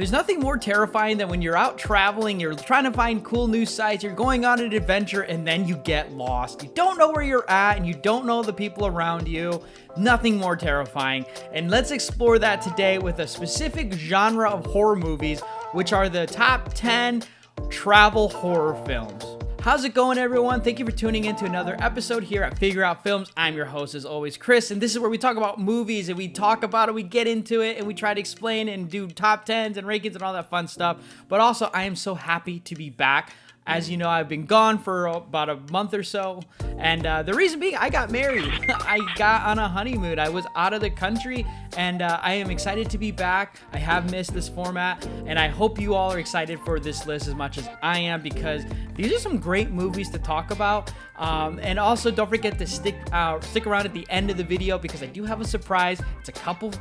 There's nothing more terrifying than when you're out traveling, you're trying to find cool new sites, you're going on an adventure, and then you get lost. You don't know where you're at, and you don't know the people around you. Nothing more terrifying. And let's explore that today with a specific genre of horror movies, which are the top 10 travel horror films. How's it going, everyone? Thank you for tuning in to another episode here at Figure Out Films. I'm your host, as always, Chris, and this is where we talk about movies, and we talk about it, we get into it, and we try to explain and do top 10s and rankings and all that fun stuff. But also, I am so happy to be back. As you know, I've been gone for about a month or so, and the reason being, I got married. I got on a honeymoon. I was out of the country, and I am excited to be back. I have missed this format, and I hope you all are excited for this list as much as I am, because these are some great movies to talk about. And also, don't forget to stick around at the end of the video, because I do have a surprise. It's a couple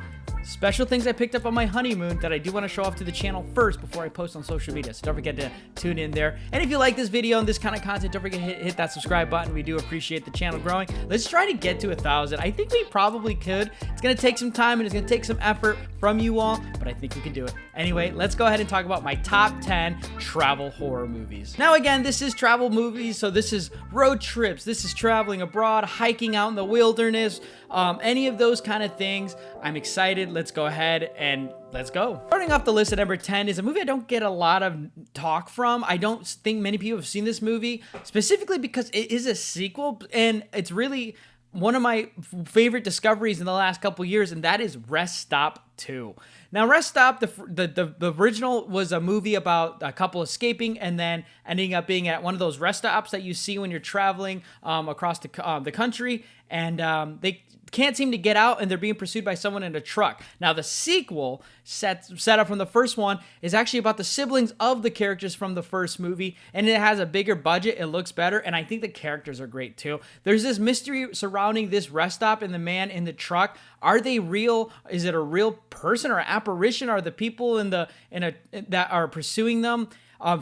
special things I picked up on my honeymoon that I do want to show off to the channel first before I post on social media. So don't forget to tune in there. And if you like this video and this kind of content, don't forget to hit that subscribe button. We do appreciate the channel growing. Let's try to get to 1,000. I think we probably could. It's going to take some time and it's going to take some effort from you all, but I think we can do it. Anyway, let's go ahead and talk about my top 10 travel horror movies. Now, again, this is travel movies, so this is road trips. This is traveling abroad, hiking out in the wilderness, any of those kind of things. I'm excited. Let's go ahead and let's go. Starting off the list at number 10 is a movie I don't get a lot of talk from. I don't think many people have seen this movie, specifically because it is a sequel, and it's really one of my favorite discoveries in the last couple years, and that is Rest Stop 2. Now, Rest Stop, the original was a movie about a couple escaping and then ending up being at one of those rest stops that you see when you're traveling across the country, and they can't seem to get out, and they're being pursued by someone in a truck. Now, the sequel, set up from the first one, is actually about the siblings of the characters from the first movie, and it has a bigger budget, it looks better, and I think the characters are great too. There's this mystery surrounding this rest stop and the man in the truck. Are they real? Is it a real person or apparition? Are the people that are pursuing them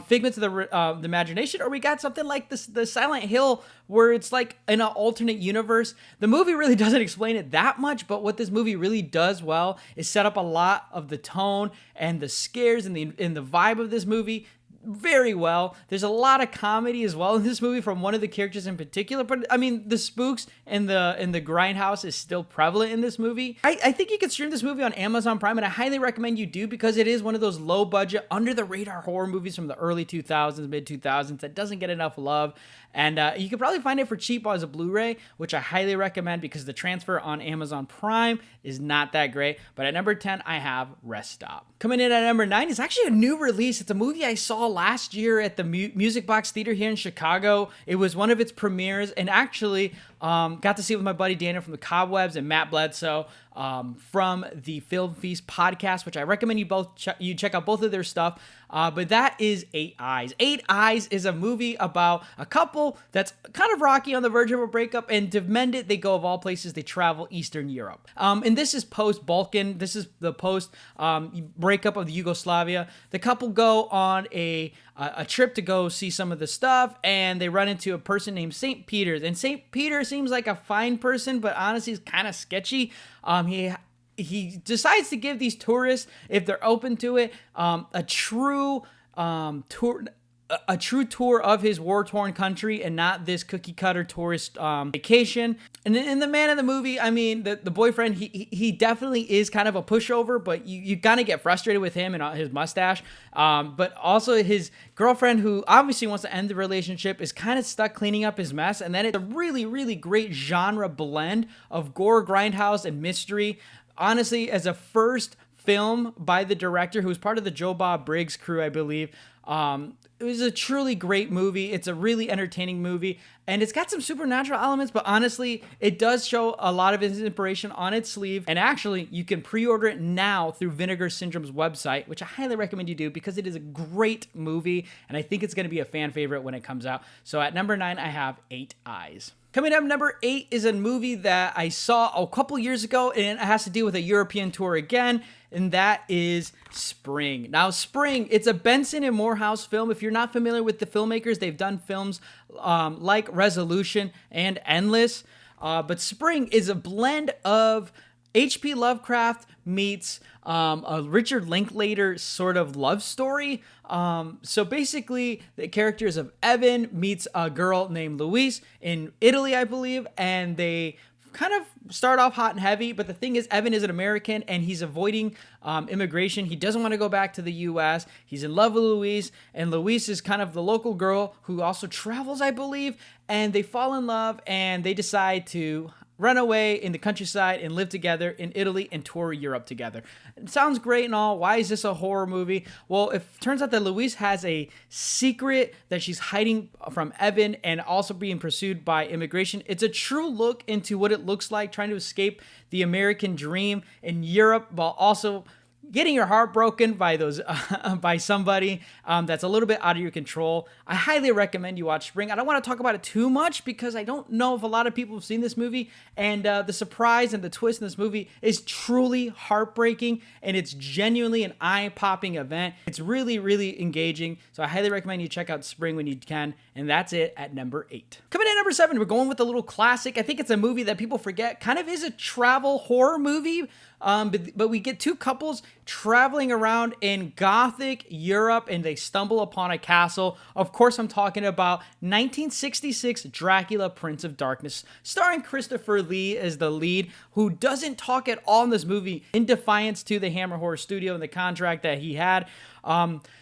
figments of the imagination, or we got something like the Silent Hill, where it's like in an alternate universe? The movie really doesn't explain it that much, but what this movie really does well is set up a lot of the tone and the scares and the vibe of this movie very well. There's a lot of comedy as well in this movie from one of the characters in particular, but I mean, the spooks and the grindhouse is still prevalent in this movie. I think you can stream this movie on Amazon Prime, and I highly recommend you do, because it is one of those low budget, under the radar horror movies from the early 2000s, mid 2000s that doesn't get enough love. And you can probably find it for cheap as a Blu-ray, which I highly recommend, because the transfer on Amazon Prime is not that great. But at number 10, I have Rest Stop. Coming in at number 9 is actually a new release. It's a movie I saw last year at the Music Box Theater here in Chicago. It was one of its premieres, and actually got to see it with my buddy Daniel from the Cobwebs and Matt Bledsoe from the Film Feast podcast, which I recommend you check out both of their stuff. But that is Eight Eyes. Eight Eyes is a movie about a couple that's kind of rocky on the verge of a breakup, and to mend it, they go, of all places, they travel Eastern Europe. And this is post-Balkan. This is the post-breakup of the Yugoslavia. The couple go on a trip to go see some of the stuff, and they run into a person named St. Peter's. And St. Peter seems like a fine person, but honestly, he's kind of sketchy. He decides to give these tourists, if they're open to it, a true tour of his war-torn country, and not this cookie-cutter tourist vacation. And in the man of the movie, I mean, the boyfriend, he definitely is kind of a pushover, but you kind of get frustrated with him and his mustache. But also his girlfriend, who obviously wants to end the relationship, is kind of stuck cleaning up his mess. And then it's a really, really great genre blend of gore, grindhouse, and mystery. Honestly, as a first film by the director, who's part of the Joe Bob Briggs crew, I believe, it was a truly great movie. It's a really entertaining movie, and it's got some supernatural elements, but honestly, it does show a lot of his inspiration on its sleeve. And actually, you can pre-order it now through Vinegar Syndrome's website, which I highly recommend you do, because it is a great movie, and I think it's going to be a fan favorite when it comes out. So at number 9, I have Eight Eyes. Coming up, number 8 is a movie that I saw a couple years ago, and it has to do with a European tour again, and that is Spring. Now, Spring, it's a Benson and Morehouse film. If you're not familiar with the filmmakers, they've done films like Resolution and Endless, but Spring is a blend of H.P. Lovecraft meets a Richard Linklater sort of love story. So basically, the characters of Evan meets a girl named Louise in Italy, I believe, and they kind of start off hot and heavy. But the thing is, Evan is an American and he's avoiding immigration. He doesn't want to go back to the U.S. He's in love with Louise, and Louise is kind of the local girl who also travels, I believe, and they fall in love and they decide to run away in the countryside and live together in Italy and tour Europe together. It sounds great and all. Why is this a horror movie? Well, it turns out that Louise has a secret that she's hiding from Evan and also being pursued by immigration. It's a true look into what it looks like trying to escape the American dream in Europe while also getting your heart broken by those by somebody that's a little bit out of your control. I highly recommend you watch Spring. I don't want to talk about it too much because I don't know if a lot of people have seen this movie, and the surprise and the twist in this movie is truly heartbreaking, and it's genuinely an eye-popping event. It's really, really engaging, so I highly recommend you check out Spring when you can, and that's it at number 8. Coming in at number 7, we're going with a little classic. I think it's a movie that people forget, kind of is a travel horror movie, but we get two couples traveling around in Gothic Europe and they stumble upon a castle. Of course, I'm talking about 1966 Dracula, Prince of Darkness, starring Christopher Lee as the lead, who doesn't talk at all in this movie in defiance to the Hammer Horror Studio and the contract that he had.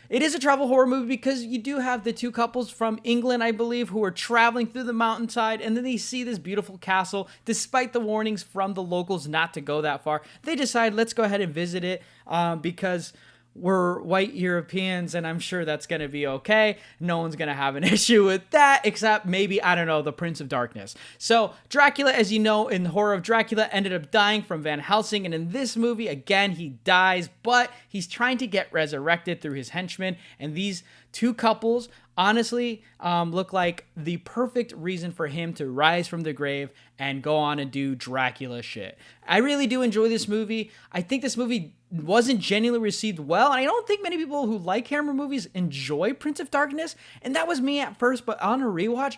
It is a travel horror movie because you do have the two couples from England, I believe, who are traveling through the mountainside, and then they see this beautiful castle. Despite the warnings from the locals not to go that far, they decide, let's go ahead and visit it because we're white Europeans, and I'm sure that's going to be okay. No one's going to have an issue with that, except maybe, I don't know, the Prince of Darkness. So Dracula, as you know, in the Horror of Dracula, ended up dying from Van Helsing, and in this movie, again, he dies, but he's trying to get resurrected through his henchmen, and these two couples honestly look like the perfect reason for him to rise from the grave and go on and do Dracula shit. I really do enjoy this movie. I think this movie wasn't genuinely received well, and I don't think many people who like Hammer movies enjoy Prince of Darkness, and that was me at first, but on a rewatch,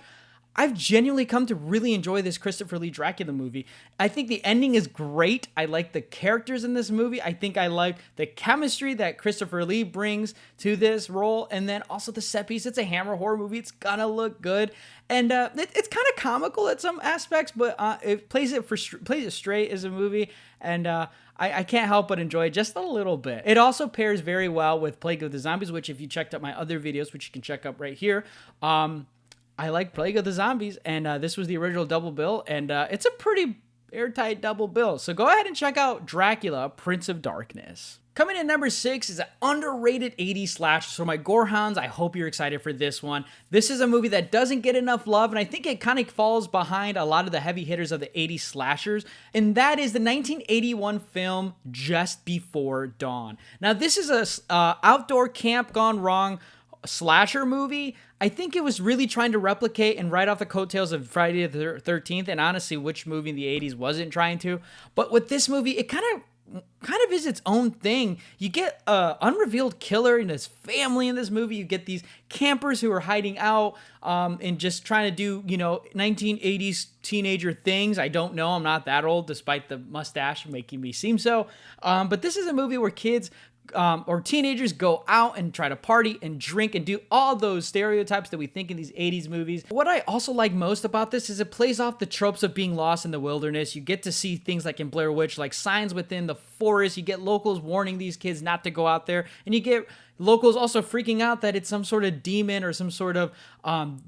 I've genuinely come to really enjoy this Christopher Lee Dracula movie. I think the ending is great. I like the characters in this movie. I think I like the chemistry that Christopher Lee brings to this role. And then also the set piece. It's a Hammer horror movie. It's gonna look good. And it's kind of comical at some aspects, but it plays it straight as a movie. And I can't help but enjoy it just a little bit. It also pairs very well with Plague of the Zombies, which if you checked out my other videos, which you can check out right here, I like Plague of the Zombies, and this was the original double bill, and it's a pretty airtight double bill. So go ahead and check out Dracula, Prince of Darkness. Coming in number 6 is an underrated 80s slasher. So my gorehounds, I hope you're excited for this one. This is a movie that doesn't get enough love, and I think it kind of falls behind a lot of the heavy hitters of the 80s slashers, and that is the 1981 film Just Before Dawn. Now, this is a outdoor camp gone wrong slasher movie. I think it was really trying to replicate and ride off the coattails of Friday the 13th, and honestly, which movie in the 80s wasn't trying to? But with this movie, it kind of is its own thing. You get a unrevealed killer and his family in this movie. You get these campers who are hiding out and just trying to do, 1980s teenager things. I don't know. I'm not that old, despite the mustache making me seem so. But this is a movie where kids or teenagers go out and try to party and drink and do all those stereotypes that we think in these 80s movies. What I also like most about this is it plays off the tropes of being lost in the wilderness. You get to see things like in Blair Witch, like signs within the forest. You get locals warning these kids not to go out there, and you get locals also freaking out that it's some sort of demon or some sort of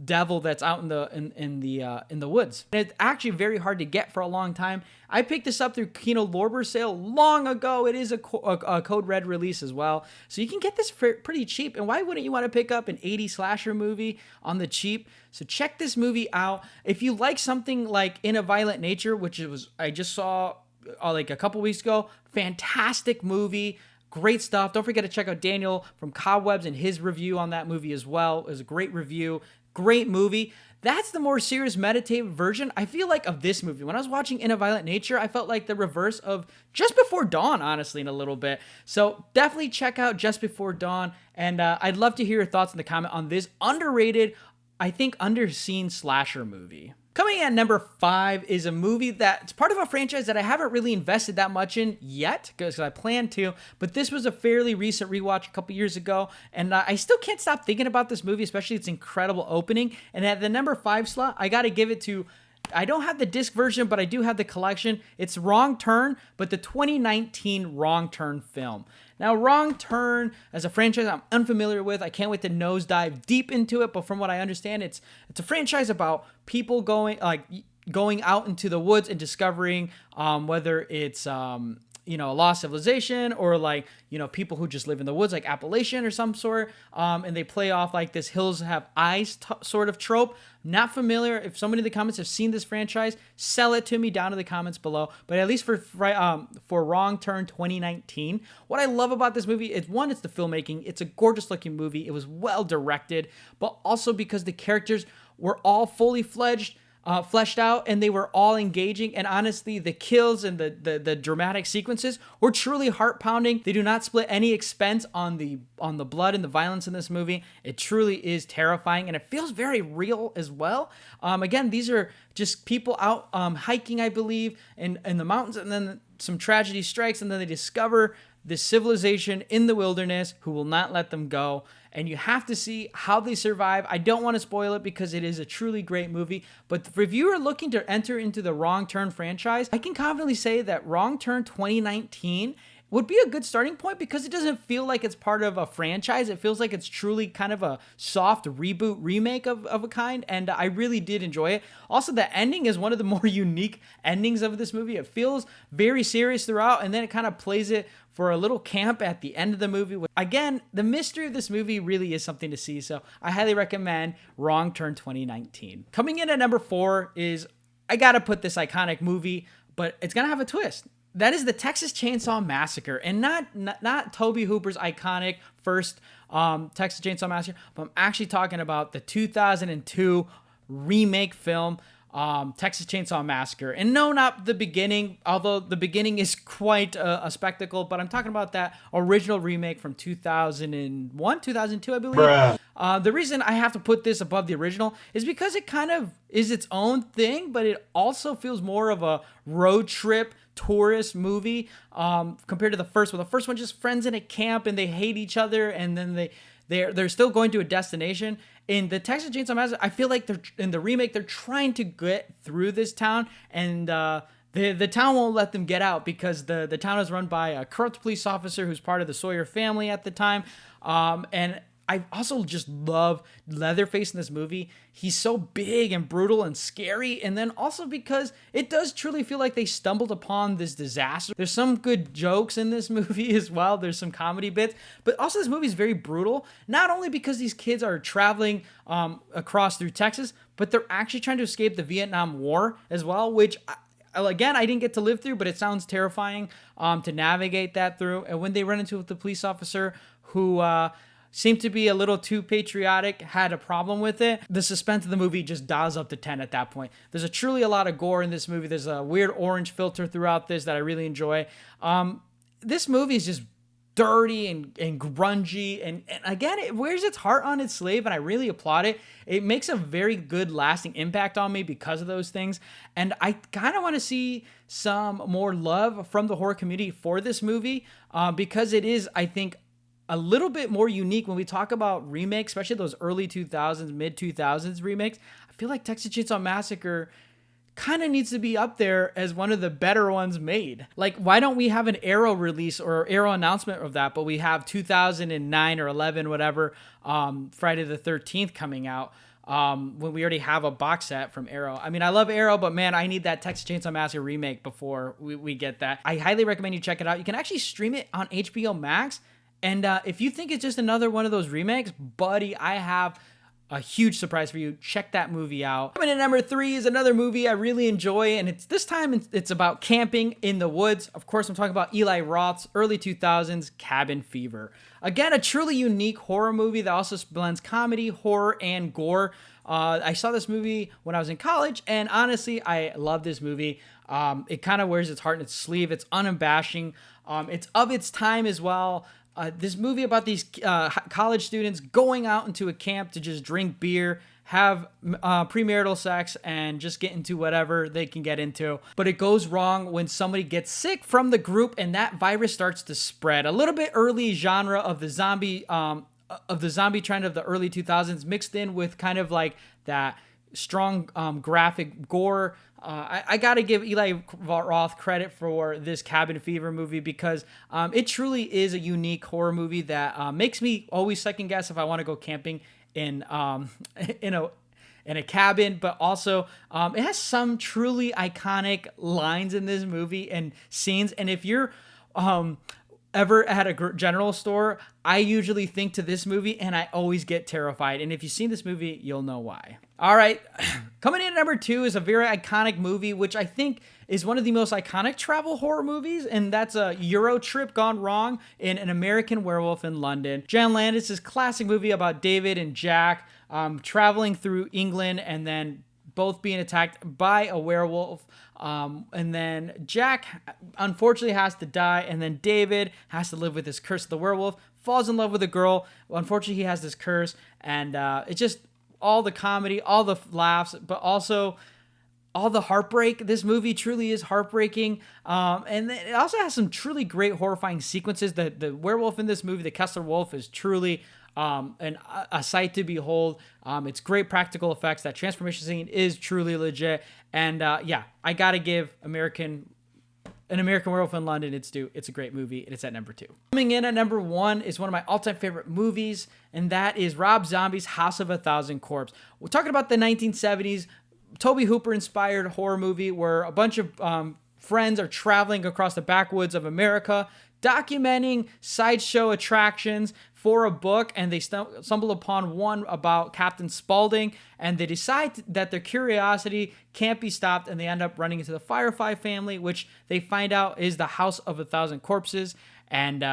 devil that's out in the woods. And it's actually very hard to get for a long time. I picked this up through Kino Lorber sale long ago. It is a Code Red release as well, so you can get this for pretty cheap. And why wouldn't you want to pick up an 80s slasher movie on the cheap? So check this movie out. If you like something like In a Violent Nature, which I just saw like a couple weeks ago, fantastic movie. Great stuff. Don't forget to check out Daniel from Cobwebs and his review on that movie as well. It was a great review. Great movie. That's the more serious meditative version, I feel like, of this movie. When I was watching In a Violent Nature, I felt like the reverse of Just Before Dawn, honestly, in a little bit. So definitely check out Just Before Dawn. And I'd love to hear your thoughts in the comment on this underrated, I think underseen slasher movie. Coming at number 5 is a movie that's part of a franchise that I haven't really invested that much in yet, because I plan to, but this was a fairly recent rewatch a couple years ago, and I still can't stop thinking about this movie, especially its incredible opening. And at the number 5 slot, I gotta give it to, I don't have the disc version, but I do have the collection. It's Wrong Turn, but the 2019 Wrong Turn film. Now, Wrong Turn, as a franchise I'm unfamiliar with, I can't wait to nosedive deep into it, but from what I understand, it's a franchise about people going out into the woods and discovering whether it's a lost civilization or people who just live in the woods, like Appalachian or some sort, and they play off like this hills have eyes sort of trope. Not familiar. If somebody in the comments have seen this franchise, sell it to me down in the comments below. But at least for Wrong Turn 2019, what I love about this movie is, one, it's the filmmaking. It's a gorgeous looking movie. It was well directed, but also because the characters were all fully fleshed out, and they were all engaging. And honestly, the kills and the dramatic sequences were truly heart-pounding. They do not split any expense on the blood and the violence in this movie. It truly is terrifying, and it feels very real as well. Again, these are just people out hiking, I believe, in the mountains, and then some tragedy strikes, and then they discover this civilization in the wilderness who will not let them go. And you have to see how they survive. I don't want to spoil it because it is a truly great movie. But if you are looking to enter into the Wrong Turn franchise, I can confidently say that Wrong Turn 2019 would be a good starting point, because it doesn't feel like it's part of a franchise. It feels like it's truly kind of a soft reboot remake of a kind, and I really did enjoy it. Also, the ending is one of the more unique endings of this movie. It feels very serious throughout, and then it kind of plays it for a little camp at the end of the movie. Again, the mystery of this movie really is something to see, so I highly recommend Wrong Turn 2019. Coming in at number 4 is, I gotta put this iconic movie, but it's gonna have a twist. That is the Texas Chainsaw Massacre, and not Tobe Hooper's iconic first Texas Chainsaw Massacre, but I'm actually talking about the 2002 remake film, Texas Chainsaw Massacre. And no, not the beginning, although the beginning is quite a spectacle, but I'm talking about that original remake from 2001, 2002, I believe. The reason I have to put this above the original is because it kind of is its own thing, but it also feels more of a road trip tourist movie compared to the first one. The first one, just friends in a camp and they hate each other, and then they're still going to a destination. In the Texas Chainsaw Massacre, I feel like in the remake they're trying to get through this town, and the town won't let them get out because the town is run by a corrupt police officer who's part of the Sawyer family at the time. And I also just love Leatherface in this movie. He's so big and brutal and scary. And then also because it does truly feel like they stumbled upon this disaster. There's some good jokes in this movie as well. There's some comedy bits. But also this movie is very brutal. Not only because these kids are traveling across through Texas, but they're actually trying to escape the Vietnam War as well, which again, I didn't get to live through, but it sounds terrifying to navigate that through. And when they run into the police officer who seemed to be a little too patriotic, had a problem with it, the suspense of the movie just dials up to 10 at that point. There's truly a lot of gore in this movie. There's a weird orange filter throughout this that I really enjoy. This movie is just dirty and grungy, and again, it wears its heart on its sleeve, and I really applaud it. It makes a very good lasting impact on me because of those things, and I kind of want to see some more love from the horror community for this movie because it is, I think, a little bit more unique when we talk about remakes, especially those early 2000s, mid 2000s remakes. I feel like Texas Chainsaw Massacre kind of needs to be up there as one of the better ones made. Like, why don't we have an Arrow release or Arrow announcement of that, but we have 2009 or 11, whatever, Friday the 13th coming out, when we already have a box set from Arrow. I mean, I love Arrow, but man, I need that Texas Chainsaw Massacre remake before we get that. I highly recommend you check it out. You can actually stream it on HBO Max. And if you think it's just another one of those remakes, buddy, I have a huge surprise for you. Check that movie out. Coming in at number 3 is another movie I really enjoy, and it's about camping in the woods. Of course, I'm talking about Eli Roth's early 2000s Cabin Fever. Again, a truly unique horror movie that also blends comedy, horror, and gore. I saw this movie when I was in college, and honestly, I love this movie. It kind of wears its heart in its sleeve. It's unabashing. It's of its time as well. this movie about these college students going out into a camp to just drink beer, have premarital sex, and just get into whatever they can get into. But it goes wrong when somebody gets sick from the group and that virus starts to spread. A little bit early genre of the zombie trend of the early 2000s, mixed in with kind of like that strong graphic gore. I gotta give Eli Roth credit for this Cabin Fever movie because it truly is a unique horror movie that makes me always second guess if I want to go camping in a cabin. But also it has some truly iconic lines in this movie and scenes. And if you're ever at a general store, I usually think to this movie and I always get terrified. And if you've seen this movie, you'll know why. All right, coming in at number 2 is a very iconic movie, which I think is one of the most iconic travel horror movies, and that's a Euro trip gone wrong in An American Werewolf in London. John Landis' classic movie about David and Jack traveling through England and then both being attacked by a werewolf. And then Jack unfortunately has to die, and then David has to live with this curse of the werewolf, falls in love with a girl. Unfortunately, he has this curse, and it's just all the comedy, all the laughs, but also all the heartbreak. This movie truly is heartbreaking. And it also has some truly great horrifying sequences. The werewolf in this movie, the Kessler Wolf, is truly a sight to behold. It's great practical effects. That transformation scene is truly legit. And I gotta give An American Werewolf in London its due. It's a great movie, and it's at number 2. Coming in at number 1 is one of my all-time favorite movies, and that is Rob Zombie's House of a Thousand Corpses. We're talking about the 1970s Tobe Hooper-inspired horror movie where a bunch of friends are traveling across the backwoods of America, documenting sideshow attractions for a book, and they stumble upon one about Captain Spaulding, and they decide that their curiosity can't be stopped, and they end up running into the Firefly family, which they find out is the House of a Thousand Corpses, and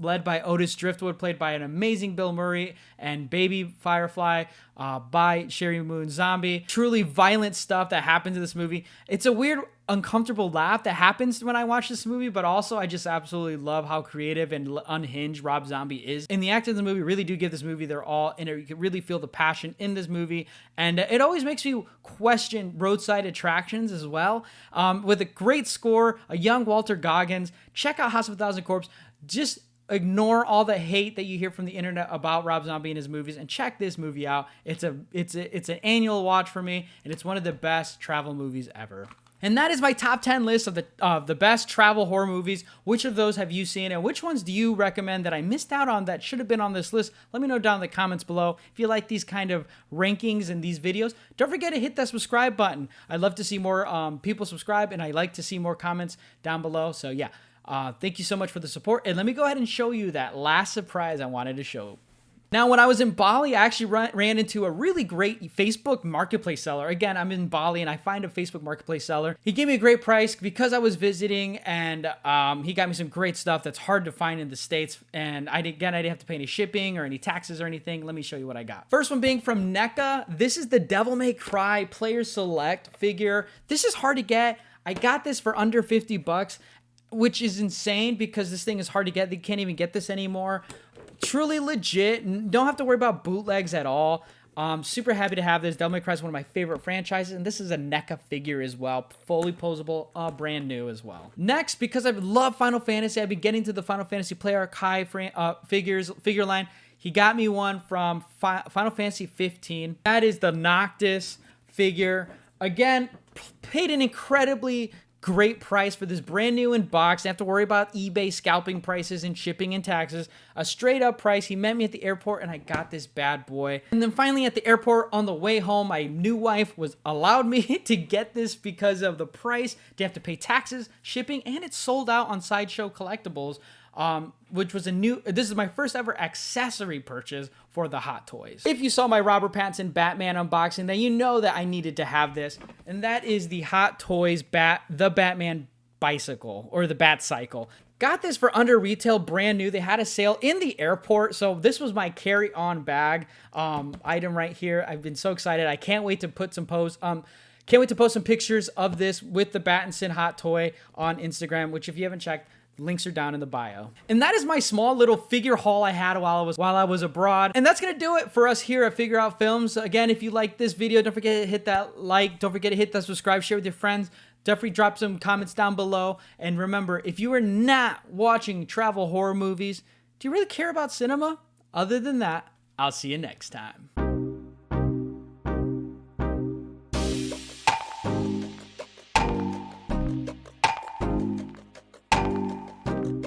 led by Otis Driftwood, played by an amazing Bill Murray, and Baby Firefly by Sherry Moon Zombie. Truly violent stuff that happens in this movie. It's a weird, uncomfortable laugh that happens when I watch this movie, but also I just absolutely love how creative and unhinged Rob Zombie is. And the actors in the movie really do give this movie their all, and you can really feel the passion in this movie. And it always makes me question roadside attractions as well. With a great score, a young Walter Goggins. Check out House of a Thousand Corpses. Just ignore all the hate that you hear from the internet about Rob Zombie and his movies, and check this movie out. It's an annual watch for me, and it's one of the best travel movies ever. And that is my top 10 list of the best travel horror movies. Which of those have you seen, and which ones do you recommend that I missed out on that should have been on this list? Let me know down in the comments below. If you like these kind of rankings and these videos, don't forget to hit that subscribe button. I'd love to see more people subscribe, and I like to see more comments down below. So yeah. Thank you so much for the support. And let me go ahead and show you that last surprise I wanted to show. Now, when I was in Bali, I actually ran into a really great Facebook marketplace seller. Again, I'm in Bali and I find a Facebook marketplace seller. He gave me a great price because I was visiting, and he got me some great stuff that's hard to find in the States. And I didn't have to pay any shipping or any taxes or anything. Let me show you what I got. First one being from NECA. This is the Devil May Cry Player Select figure. This is hard to get. I got this for under 50 bucks. Which is insane because this thing is hard to get. They can't even get this anymore. Truly legit. Don't have to worry about bootlegs at all. Super happy to have this. Devil May Cry is one of my favorite franchises, and this is a NECA figure as well. Fully posable, brand new as well. Next, because I love Final Fantasy, I've been getting to the Final Fantasy Play Archive figure line. He got me one from Final Fantasy 15. That is the Noctis figure. Again, paid an incredibly great price for this brand new in box. Don't have to worry about eBay scalping prices and shipping and taxes. A straight up price. He met me at the airport and I got this bad boy. And then finally at the airport on the way home, my new wife allowed me to get this because of the price. They have to pay taxes, shipping, and it's sold out on Sideshow Collectibles. Which was this is my first ever accessory purchase for the Hot Toys. If you saw my Robert Pattinson Batman unboxing, then you know that I needed to have this. And that is the Hot Toys the Batman bicycle, or the Bat Cycle. Got this for under retail, brand new. They had a sale in the airport, so this was my carry-on bag item right here. I've been so excited. I can't wait to put some posts. Can't wait to post some pictures of this with the Pattinson Hot Toy on Instagram, which if you haven't checked, Links are down in the bio. And that is my small little figure haul I had while I was abroad. And that's gonna do it for us here at Figure Out Films. Again, if you like this video, don't forget to hit that like, don't forget to hit that subscribe, share with your friends. Definitely drop some comments down below. And remember, if you are not watching travel horror movies, do you really care about cinema? Other than that, I'll see you next time.